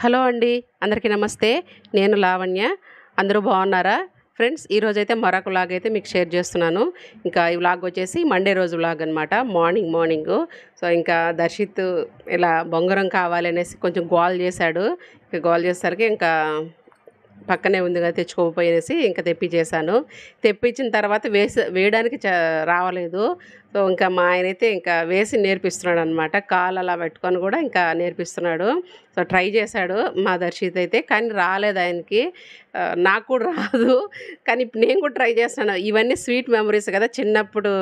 Hello అండి. అందరికీ నమస్తే. నేను లావణ్య. అందరూ బాగున్నారా? ఫ్రెండ్స్, ఈరోజైతే మరొక వ్లాగ్ అయితే మీకు షేర్ చేస్తున్నాను. ఇంకా ఈ వ్లాగ్ వచ్చేసి మండే రోజు వ్లాగ్ అనమాట. మార్నింగు. సో, ఇంకా దర్శిత్ ఇలా బొంగరం కావాలనేసి కొంచెం గోల చేశాడు. ఇక గోల చేసేసరికి ఇంకా పక్కనే ఉంది కదా తెచ్చుకోకపోయేసి ఇంకా తెప్పించేశాను. తెప్పించిన తర్వాత వేయడానికి రావలేదు. సో, ఇంకా మా ఆయనైతే ఇంకా వేసి నేర్పిస్తున్నాడు అనమాట. కాలు అలా పెట్టుకొని కూడా ఇంకా నేర్పిస్తున్నాడు. సో, ట్రై చేశాడు మా దర్శిత్ అయితే, కానీ రాలేదు ఆయనకి. నాకు కూడా రాదు. కానీ ఇప్పుడు నేను కూడా ట్రై చేస్తాను. ఇవన్నీ స్వీట్ మెమరీస్ కదా చిన్నప్పుడు.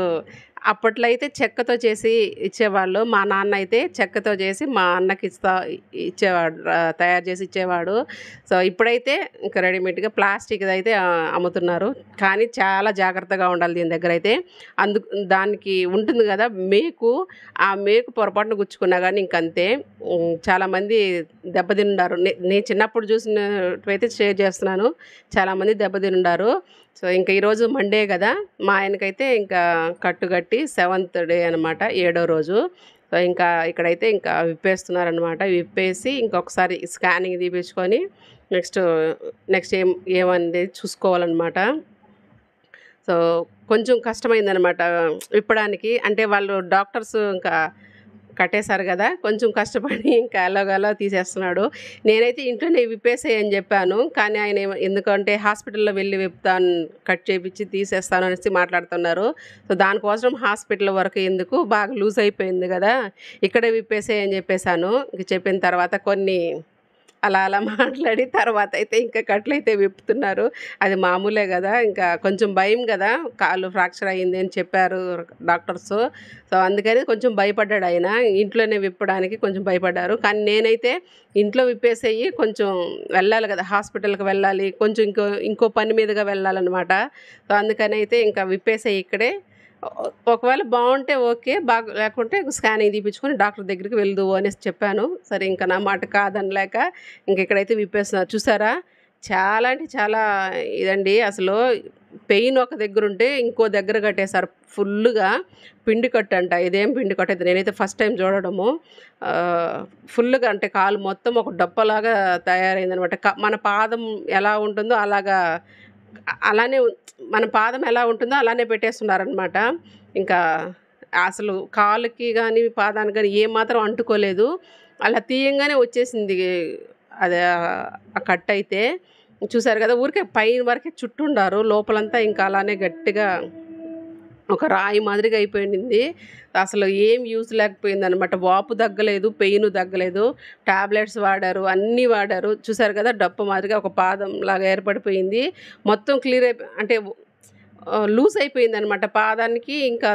అప్పట్లో అయితే చెక్కతో చేసి ఇచ్చేవాళ్ళు. మా నాన్న అయితే చెక్కతో చేసి మా అన్నకి ఇచ్చేవాడు, తయారు చేసి ఇచ్చేవాడు. సో, ఇప్పుడైతే ఇంకా రెడీమేడ్గా ప్లాస్టిక్ది అయితే అమ్ముతున్నారు. కానీ చాలా జాగ్రత్తగా ఉండాలి దీని దగ్గర అయితే. దానికి ఉంటుంది కదా మేకు, ఆ మేకు పొరపాటున గుచ్చుకున్నా కానీ ఇంకంతే. చాలామంది దెబ్బతిన్నారు. నేను చిన్నప్పుడు చూసినట్టువైతే షేర్ చేస్తున్నాను. చాలామంది దెబ్బతిన్నారు. సో, ఇంకా ఈరోజు మండే కదా, మా ఆయనకైతే ఇంకా కట్టుగట్టి 7th డే అనమాట, 7వ రోజు. సో, ఇంకా ఇక్కడైతే ఇంకా విప్పేస్తున్నారనమాట. విప్పేసి ఇంకొకసారి స్కానింగ్ తీపించుకొని నెక్స్ట్ ఏమంది చూసుకోవాలన్నమాట. సో, కొంచెం కష్టమైందనమాట విప్పడానికి. అంటే వాళ్ళు డాక్టర్స్ ఇంకా కట్టేశారు కదా, కొంచెం కష్టపడి ఇంకా ఎలాగోలా తీసేస్తున్నాడు. నేనైతే ఇంట్లోనే విప్పేసేయని చెప్పాను. కానీ ఆయన ఎందుకంటే హాస్పిటల్లో వెళ్ళి విప్పుతాను, కట్ చేయించి తీసేస్తాను అనేసి మాట్లాడుతున్నారు. సో, దానికోసం హాస్పిటల్ వరకు ఎందుకు, బాగా లూజ్ అయిపోయింది కదా, ఇక్కడే విప్పేసేయని చెప్పేశాను. ఇంక చెప్పిన తర్వాత కొన్ని అలా మాట్లాడి తర్వాత అయితే ఇంకా కట్లయితే విప్పుతున్నారు. అది మామూలే కదా, ఇంకా కొంచెం భయం కదా, కాలు ఫ్రాక్చర్ అయ్యింది అని చెప్పారు డాక్టర్స్. సో, అందుకని కొంచెం భయపడ్డాడు ఆయన. ఇంట్లోనే విప్పడానికి కొంచెం భయపడ్డారు. కానీ నేనైతే ఇంట్లో విప్పేసేయి, కొంచెం వెళ్ళాలి కదా, హాస్పిటల్కి వెళ్ళాలి, కొంచెం ఇంకో పని మీదుగా వెళ్ళాలన్నమాట. సో, అందుకని అయితే ఇంకా విప్పేసేయి ఇక్కడే, ఒకవేళ బాగుంటే ఓకే, లేకుంటే స్కానింగ్ తీపించుకొని డాక్టర్ దగ్గరికి వెళ్దు అనేసి చెప్పాను. సరే, ఇంకా నా మాట కాదనలేక ఇంక ఇక్కడైతే విప్పేస్తున్నారు. చూసారా, చాలా అంటే చాలా ఇదండి. అసలు పెయిన్ ఒక దగ్గర ఉంటే ఇంకో దగ్గర కట్టేశారు ఫుల్గా. పిండి కట్టు అంట. ఇదేం పిండి కట్టు అయితే నేనైతే ఫస్ట్ టైం చూడడము. ఫుల్గా అంటే కాలు మొత్తం ఒక డప్పలాగా తయారైందనమాట. మన పాదం ఎలా ఉంటుందో అలానే మన పాదం ఎలా ఉంటుందో అలానే పెట్టేస్తున్నారనమాట. ఇంకా అసలు కాలుకి కానీ పాదానికి కానీ ఏమాత్రం అంటుకోలేదు. అలా తీయంగానే వచ్చేసింది అది, ఆ కట్ అయితే. చూసారు కదా, ఊరికే పైన వరకే చుట్టుండారు, లోపలంతా ఇంకా అలానే గట్టిగా ఒక రాయి మాదిరిగా అయిపోయింది. అసలు ఏం యూజ్ లేకపోయిందనమాట. వాపు తగ్గలేదు, పెయిన్ తగ్గలేదు. టాబ్లెట్స్ వాడారు, అన్నీ వాడారు. చూసారు కదా, డప్పు మాదిరిగా ఒక పాదం లాగా ఏర్పడిపోయింది. మొత్తం క్లియర్ అంటే లూజ్ అయిపోయిందనమాట పాదానికి. ఇంకా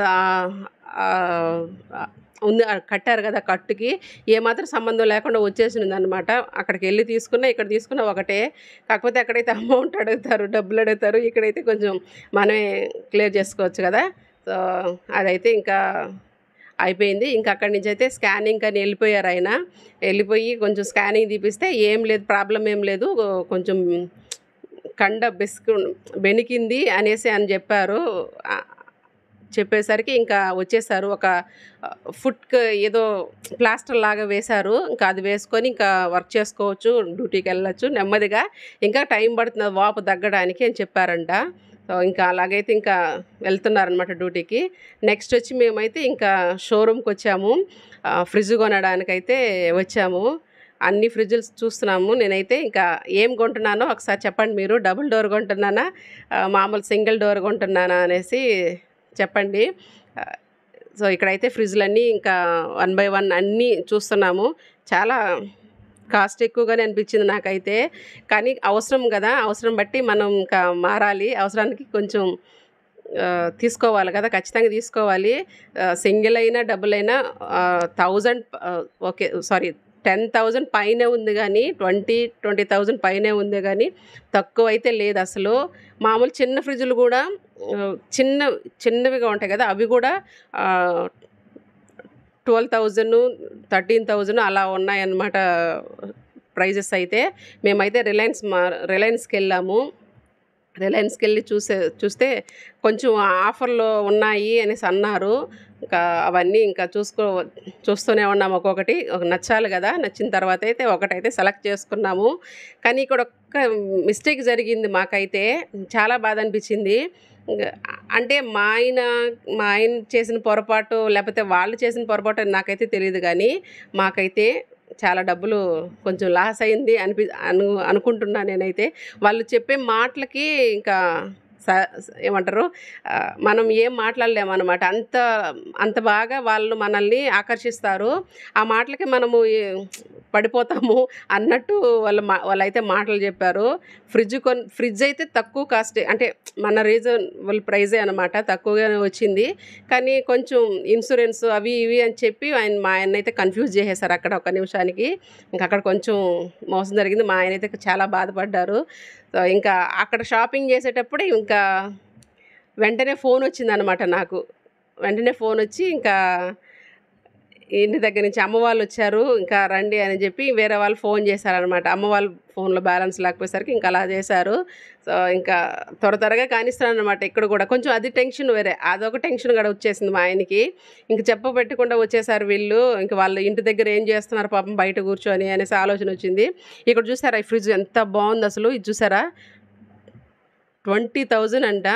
ఉంది కట్టారు కదా, కట్టుకి ఏమాత్రం సంబంధం లేకుండా వచ్చేసింది అనమాట. అక్కడికి వెళ్ళి తీసుకున్నా, ఇక్కడ తీసుకున్నా ఒకటే. కాకపోతే అక్కడైతే అమౌంట్ అడుగుతారు, డబ్బులు అడుగుతారు. ఇక్కడైతే కొంచెం మనమే క్లియర్ చేసుకోవచ్చు కదా. సో, అదైతే ఇంకా అయిపోయింది. ఇంకా అక్కడి నుంచి అయితే స్కానింగ్ అని వెళ్ళిపోయారు ఆయన. వెళ్ళిపోయి కొంచెం స్కానింగ్ తీపిస్తే ఏం లేదు, ప్రాబ్లం ఏం లేదు, కొంచెం కండ బెనికింది అనేసి అని చెప్పారు. చెప్పేసరికి ఇంకా వచ్చేసారు. ఒక ఫుట్కి ఏదో ప్లాస్టర్ లాగా వేశారు. ఇంకా అది వేసుకొని ఇంకా వర్క్ చేసుకోవచ్చు, డ్యూటీకి వెళ్ళచ్చు నెమ్మదిగా. ఇంకా టైం పడుతుంది వాపు తగ్గడానికి అని చెప్పారంట. సో, ఇంకా అలాగైతే ఇంకా వెళ్తున్నారనమాట డ్యూటీకి. నెక్స్ట్ వచ్చి మేమైతే ఇంకా షోరూమ్కి వచ్చాము. ఫ్రిడ్జ్ కొనడానికైతే వచ్చాము. అన్ని ఫ్రిడ్జ్లు చూస్తున్నాము. నేనైతే ఇంకా ఏం కొంటున్నానో ఒకసారి చెప్పండి మీరు. డబుల్ డోర్ కొంటున్నానా, మామూలు సింగిల్ డోర్ కొంటున్నానా అనేసి చెప్పండి. సో, ఇక్కడైతే ఫ్రిడ్జ్లన్నీ ఇంకా 1 by 1 అన్నీ చూస్తున్నాము. చాలా కాస్ట్ ఎక్కువగానే అనిపించింది నాకైతే. కానీ అవసరం కదా, అవసరం బట్టి మనం ఇంకా మారాలి. అవసరానికి కొంచెం తీసుకోవాలి కదా, ఖచ్చితంగా తీసుకోవాలి. సింగిల్ అయినా డబుల్ అయినా 1000 ఓకే, సారీ 10,000 పైనే ఉంది కానీ 20,000 పైనే ఉంది కానీ తక్కువ అయితే లేదు అసలు. మామూలు చిన్న ఫ్రిడ్జ్లు కూడా చిన్నవిగా ఉంటాయి కదా, అవి కూడా 12,000, 13,000 అలా ఉన్నాయన్నమాట ప్రైజెస్ అయితే. మేమైతే రిలయన్స్కి వెళ్ళాము. రిలయన్స్కి వెళ్ళి చూస్తే కొంచెం ఆఫర్లో ఉన్నాయి అనేసి అన్నారు. ఇంకా అవన్నీ ఇంకా చూస్తూనే ఉన్నాము. ఒక్కొక్కటి నచ్చాలి కదా, నచ్చిన తర్వాత అయితే ఒకటైతే సెలెక్ట్ చేసుకున్నాము. కానీ ఇక్కడ ఒక్క మిస్టేక్ జరిగింది. మాకైతే చాలా బాధ అనిపించింది. అంటే మా ఆయన చేసిన పొరపాటు లేకపోతే వాళ్ళు చేసిన పొరపాటు నాకైతే తెలియదు, కానీ మాకైతే చాలా డబ్బులు కొంచెం లాస్ అయింది అనుకుంటున్నా నేనైతే. వాళ్ళు చెప్పే మాటలకి ఇంకా ఏమంటారు, మనం ఏం మాట్లాడలేమన్నమాట. అంత బాగా వాళ్ళు మనల్ని ఆకర్షిస్తారు. ఆ మాటలకి మనము పడిపోతాము అన్నట్టు వాళ్ళైతే మాటలు చెప్పారు. ఫ్రిడ్జ్ అయితే తక్కువ కాస్ట్, అంటే మన రీజనబుల్ ప్రైజే అనమాట, తక్కువగానే వచ్చింది. కానీ కొంచెం ఇన్సూరెన్స్ అవి ఇవి అని చెప్పి మా ఆయన అయితే కన్ఫ్యూజ్ చేసేసారు అక్కడ ఒక నిమిషానికి. ఇంకా అక్కడ కొంచెం మోసం జరిగింది. మా ఆయన అయితే చాలా బాధపడ్డారు. ఇంకా అక్కడ షాపింగ్ చేసేటప్పుడు ఇంకా వెంటనే ఫోన్ వచ్చిందనమాట నాకు. వెంటనే ఫోన్ వచ్చి ఇంకా ఇంటి దగ్గర నుంచి అమ్మ వాళ్ళు వచ్చారు, ఇంకా రండి అని చెప్పి వేరే వాళ్ళు ఫోన్ చేశారనమాట. అమ్మ వాళ్ళ ఫోన్లో బ్యాలెన్స్ లేకపోయేసరికి ఇంకా అలా చేశారు. సో ఇంకా త్వరగా కానిస్తారనమాట. ఇక్కడ కూడా కొంచెం అది టెన్షన్, వేరే అదొక టెన్షన్ కూడా వచ్చేసింది మా ఆయనకి. ఇంక చెప్పబెట్టకుండా వచ్చేసారు వీళ్ళు. ఇంక వాళ్ళు ఇంటి దగ్గర ఏం చేస్తున్నారు పాపం బయట కూర్చొని అనేసి ఆలోచన వచ్చింది. ఇక్కడ చూసారా ఈ ఫ్రిడ్జ్ ఎంత బాగుంది అసలు, ఇది చూసారా 20,000 అంట.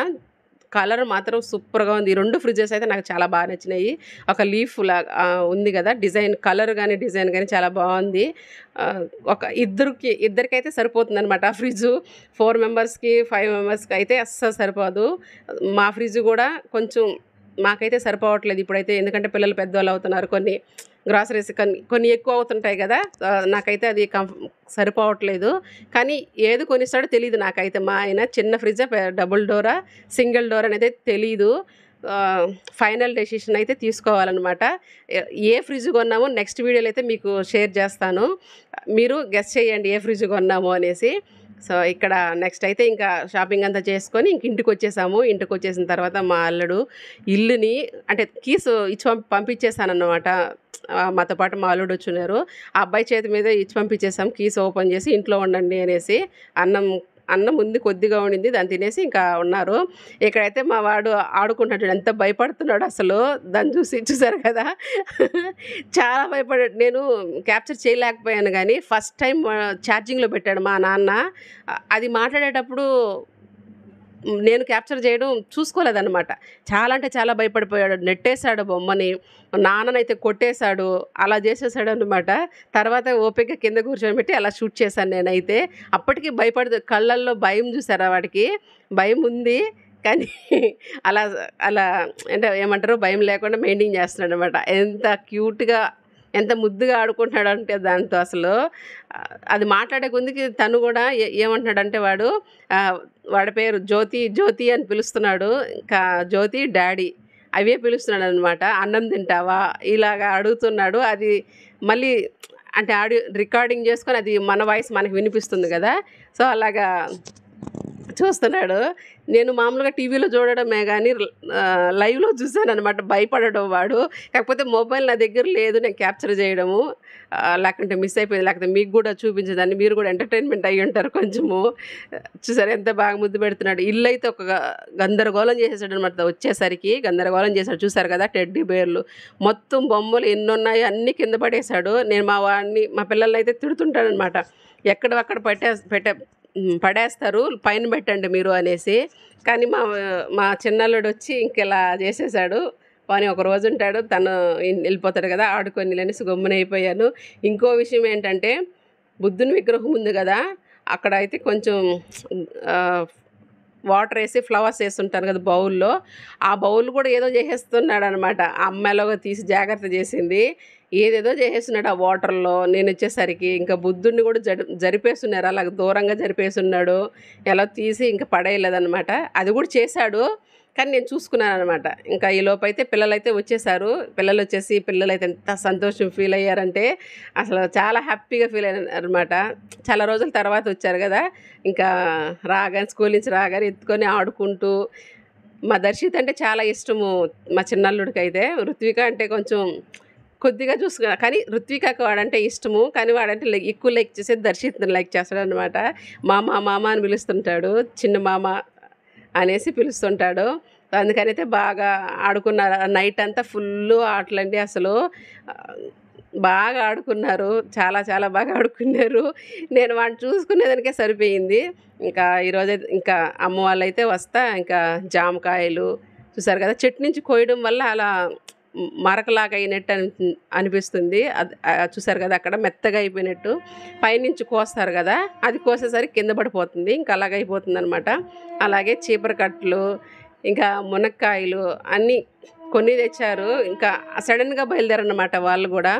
కలర్ మాత్రం సూపర్గా ఉంది. ఈ 2 ఫ్రిడ్జెస్ అయితే నాకు చాలా బాగా నచ్చినాయి. ఒక లీఫ్ లాగా ఉంది కదా డిజైన్, కలర్ కానీ డిజైన్ కానీ చాలా బాగుంది. ఒక ఇద్దరికైతే సరిపోతుంది అనమాట ఆ ఫ్రిడ్జు. 4 మెంబర్స్కి 5 మెంబర్స్కి అయితే అస్సలు సరిపోదు. మా ఫ్రిడ్జ్ కూడా కొంచెం మాకైతే సరిపోవట్లేదు ఇప్పుడైతే, ఎందుకంటే పిల్లలు పెద్దవాళ్ళు అవుతున్నారు, కొన్ని గ్రాసరీస్ కొన్ని ఎక్కువ అవుతుంటాయి కదా. నాకైతే అది సరిపోవట్లేదు. కానీ ఏది కొనిస్తాడో తెలియదు నాకైతే. మా ఆయన చిన్న fridge, double Dora, single door అనేది తెలియదు. ఫైనల్ డెసిషన్ అయితే తీసుకోవాలన్నమాట. ఏ ఫ్రిడ్జ్ కొన్నామో నెక్స్ట్ వీడియోలో అయితే మీకు షేర్ చేస్తాను. మీరు గెస్ చేయండి ఏ ఫ్రిడ్జ్ కొన్నామో అనేసి. సో ఇక్కడ నెక్స్ట్ అయితే ఇంకా షాపింగ్ అంతా చేసుకొని ఇంటికి వచ్చేసాము. ఇంటికి వచ్చేసిన తర్వాత మా అల్లుడు ఇల్లుని అంటే కీస్ ఇచ్చి పంపించేసానన్నమాట. మాతో పాటు మా అల్లుడు వచ్చున్నారు. ఆ అబ్బాయి చేతి మీద ఇచ్చి పంపించేసాం, కీస్ ఓపెన్ చేసి ఇంట్లో ఉండండి అనేసి. అన్నం ఉంది, కొద్దిగా ఉండింది, దాన్ని తినేసి ఇంకా ఉన్నారు. ఇక్కడైతే మా వాడు ఆడుకుంటున్నాడు, ఎంత భయపడుతున్నాడు అసలు. దాన్ని చూసారు కదా, చాలా భయపడాడు. నేను క్యాప్చర్ చేయలేకపోయాను, కానీ ఫస్ట్ టైం ఛార్జింగ్లో పెట్టాడు మా నాన్న. అది మాట్లాడేటప్పుడు నేను క్యాప్చర్ చేయడం చూసుకోలేదన్నమాట. చాలా అంటే చాలా భయపడిపోయాడు. నెట్టేశాడు బొమ్మని, నాన్ననైతే కొట్టేశాడు, అలా చేసేసాడు అనమాట. తర్వాత ఓపిక కింద కూర్చొని పెట్టి అలా షూట్ చేశాను నేనైతే. అప్పటికి కళ్ళల్లో భయం చూసారా, వాడికి భయం ఉంది కానీ అలా అంటే ఏమంటారు, భయం లేకుండా మెయింటైన్ చేస్తున్నాడు అనమాట. ఎంత క్యూట్గా ఎంత ముద్దుగా ఆడుకుంటున్నాడు అంటే దాంతో అసలు. అది మాట్లాడే కొందికి తను కూడా ఏమంటున్నాడంటే వాడి పేరు జ్యోతి అని పిలుస్తున్నాడు. ఇంకా జ్యోతి డాడీ అవే పిలుస్తున్నాడు అనమాట. అన్నం తింటావా ఇలాగా అడుగుతున్నాడు. అది మళ్ళీ అంటే ఆడియో రికార్డింగ్ చేసుకొని అది మన వాయిస్ మనకు వినిపిస్తుంది కదా. సో అలాగా చూస్తున్నాడు. నేను మామూలుగా టీవీలో చూడడమే కానీ లైవ్లో చూసాను అనమాట. భయపడడం వాడు. కాకపోతే మొబైల్ నా దగ్గర లేదు నేను క్యాప్చర్ చేయడము, లేకుంటే మిస్ అయిపోయింది, లేకపోతే మీకు కూడా చూపించేదాన్ని, మీరు కూడా ఎంటర్టైన్మెంట్ అయ్యి ఉంటారు కొంచెము. చూసారు ఎంత బాగా ముద్దు పెడుతున్నాడు. ఇల్లు అయితే ఒక గందరగోళం చేసేసాడు అనమాట. వచ్చేసరికి గందరగోళం చేశాడు. చూసారు కదా టెడ్డీ బేర్లు మొత్తం బొమ్మలు ఎన్ని ఉన్నాయో అన్నీ కింద పడేశాడు. నేను మా పిల్లల్ని అయితే తిడుతుంటాను అనమాట, ఎక్కడక్కడ పడేస్తారు, పైన పెట్టండి మీరు అనేసి. కానీ మా చిన్నల్లుడు వచ్చి ఇంకెలా చేసేసాడు. కానీ ఒక రోజు ఉంటాడు, తను వెళ్ళిపోతాడు కదా, ఆడుకొని అనేసి గమ్మునైపోయాను. ఇంకో విషయం ఏంటంటే, బుద్ధుని విగ్రహం ఉంది కదా, అక్కడ అయితే కొంచెం వాటర్ వేసి ఫ్లవర్స్ వేస్తుంటాను కదా బౌల్లో, ఆ బౌల్ కూడా ఏదో చేసేస్తున్నాడు అనమాట. ఆ అమ్మాయిలోగా తీసి జాగ్రత్త చేసింది, ఏదేదో చేసేస్తున్నాడు ఆ వాటర్లో. నేను వచ్చేసరికి ఇంకా బుద్ధుడిని కూడా జరిపేస్తున్నారు, అలాగ దూరంగా జరిపేస్తున్నాడు. ఎలా తీసి ఇంకా పడేయలేదనమాట. అది కూడా చేశాడు, కానీ నేను చూసుకున్నాను అనమాట. ఇంకా ఈ లోపైతే పిల్లలైతే వచ్చేసారు. పిల్లలైతే ఎంత సంతోషం ఫీల్ అయ్యారంటే అసలు చాలా హ్యాపీగా ఫీల్ అయ్యారు అనమాట. చాలా రోజుల తర్వాత వచ్చారు కదా, ఇంకా స్కూల్ నుంచి రాగానే ఎత్తుకొని ఆడుకుంటూ. మా దర్శిత్ అంటే చాలా ఇష్టము మా చిన్నల్లుడికి అయితే. ఋత్విక అంటే కొద్దిగా చూసుకున్నా. కానీ రుత్వికకు వాడంటే ఇష్టము. కానీ వాడంటే ఎక్కువ లైక్ చేసేది దర్శిత్ని లైక్ చేస్తాడనమాట. మామ, మామ అని పిలుస్తుంటాడు. చిన్న మామ అనేసి పిలుస్తుంటాడు. అందుకనైతే బాగా ఆడుకున్నారు. నైట్ అంతా ఫుల్లు ఆటలండి అసలు. బాగా ఆడుకున్నారు. చాలా చాలా బాగా ఆడుకున్నారు. నేను వాడిని చూసుకునేదానికే సరిపోయింది. ఇంకా ఈరోజైతే ఇంకా అమ్మ వాళ్ళైతే వస్తా ఇంకా జామకాయలు చూసారు కదా, చెట్టు నుంచి కోయడం వల్ల అలా మరకలాగా అయినట్టు అనిపిస్తుంది. అది చూసారు కదా, అక్కడ మెత్తగా అయిపోయినట్టు. పైనుంచి కోస్తారు కదా, అది కోసేసరికి కింద పడిపోతుంది. ఇంకా అలాగైపోతుంది అనమాట. అలాగే చీపురు కట్టలు, ఇంకా మునక్కాయలు అన్నీ కొన్ని తెచ్చారు. ఇంకా సడన్గా బయలుదేరన్నమాట వాళ్ళు కూడా.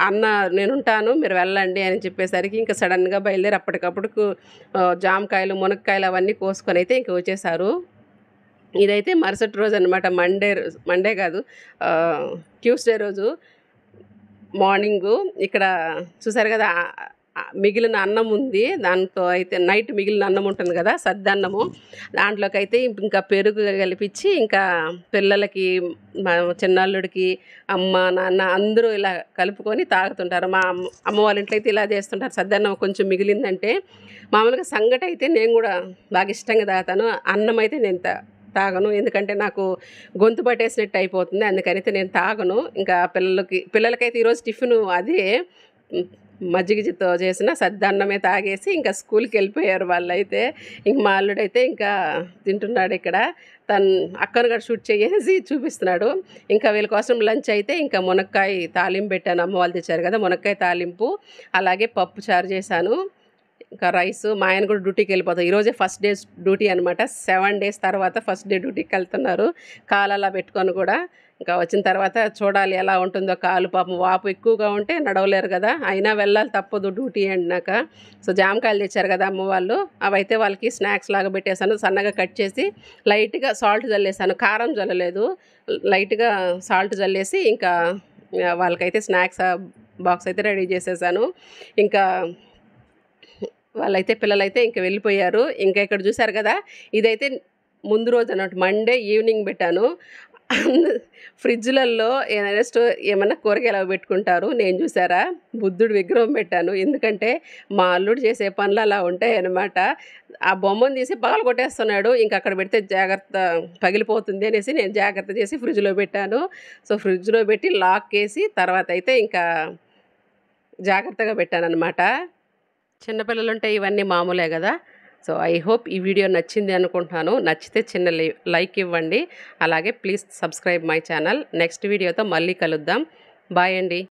అన్న నేనుంటాను మీరు వెళ్ళండి అని చెప్పేసరికి ఇంకా సడన్గా బయలుదేరి అప్పటికప్పుడు జామకాయలు, మునక్కాయలు అవన్నీ కోసుకొని అయితే ఇంక వచ్చేసారు. ఇదైతే మరుసటి రోజు అనమాట. మండే కాదు, ట్యూస్డే రోజు మార్నింగు. ఇక్కడ చూసారు కదా, మిగిలిన అన్నం ఉంది. దాంతో అయితే నైట్ మిగిలిన అన్నం ఉంటుంది కదా, సద్దన్నము, దాంట్లోకి అయితే ఇంకా పెరుగు కలిపించి ఇంకా పిల్లలకి, మా చిన్నల్లుడికి, అమ్మ నాన్న అందరూ ఇలా కలుపుకొని తాగుతుంటారు. మా అమ్మ వాళ్ళ ఇంట్లో అయితే ఇలా చేస్తుంటారు. సద్దన్నం కొంచెం మిగిలిందంటే, మామూలుగా సంగటి అయితే నేను కూడా బాగా ఇష్టంగా తాగుతాను. అన్నం అయితే నేను తాగను, ఎందుకంటే నాకు గొంతు పట్టేసినట్టు అయిపోతుంది. అందుకనైతే నేను తాగను. ఇంకా పిల్లలకైతే ఈరోజు టిఫిన్ అదే మజ్జిగతో చేసిన సద్దన్నమే తాగేసి ఇంకా స్కూల్కి వెళ్ళిపోయారు వాళ్ళైతే. ఇంక మా అల్లుడైతే ఇంకా తింటున్నాడు ఇక్కడ. తను అక్కను కూడా షూట్ చేసి చూపిస్తున్నాడు. ఇంకా వీళ్ళ కోసం లంచ్ అయితే ఇంకా మునక్కాయ తాలింపు పెట్టాను. అమ్మ వాళ్ళు తెచ్చారు కదా, మునక్కాయ తాలింపు, అలాగే పప్పు చారు చేశాను. ఇంకా రైస్. మా ఆయన కూడా డ్యూటీకి వెళ్ళిపోతారు. ఈరోజే ఫస్ట్ డే డ్యూటీ అనమాట. 7 days తర్వాత ఫస్ట్ డే డ్యూటీకి వెళ్తున్నారు. కాలు అలా పెట్టుకొని కూడా ఇంకా వచ్చిన తర్వాత చూడాలి ఎలా ఉంటుందో. కాలు పాపం వాపు ఎక్కువగా ఉంటే నడవలేరు కదా, అయినా వెళ్ళాలి తప్పదు డ్యూటీ అన్నాక. సో జామకాయలు తెచ్చారు కదా అమ్మ వాళ్ళు, అవైతే వాళ్ళకి స్నాక్స్ లాగా పెట్టేశాను. సన్నగా కట్ చేసి లైట్గా సాల్ట్ చల్లేసాను, కారం చల్లలేదు. లైట్గా సాల్ట్ చల్లేసి ఇంకా వాళ్ళకైతే స్నాక్స్ బాక్స్ అయితే రెడీ చేసేసాను. ఇంకా వాళ్ళైతే పిల్లలైతే ఇంకా వెళ్ళిపోయారు. ఇంకా ఇక్కడ చూసారు కదా, ఇదైతే ముందు రోజు అన్నట్టు మండే ఈవినింగ్ పెట్టాను. ఫ్రిడ్జ్లలో ఏదైనా ఏమన్నా కూరగాయలు అవి పెట్టుకుంటారు. నేను చూసారా బుద్ధుడు విగ్రహం పెట్టాను. ఎందుకంటే మా అల్లుడు చేసే పనులు అలా ఉంటాయి అన్నమాట. ఆ బొమ్మను తీసి పగల కొట్టేస్తున్నాడు. ఇంకా అక్కడ పెడితే జాగ్రత్త పగిలిపోతుంది అనేసి నేను జాగ్రత్త చేసి ఫ్రిడ్జ్లో పెట్టాను. సో ఫ్రిడ్జ్లో పెట్టి లాక్ వేసి తర్వాత అయితే ఇంకా జాగ్రత్తగా పెట్టాను అనమాట. చిన్నపిల్లలు ఉంటే ఇవన్నీ మామూలే కదా. సో ఐ హోప్ ఈ వీడియో నచ్చింది అనుకుంటున్నాను. నచ్చితే చిన్న లైక్ ఇవ్వండి. అలాగే please subscribe my channel. Next వీడియోతో మళ్ళీ కలుద్దాం. బాయ్ అండి.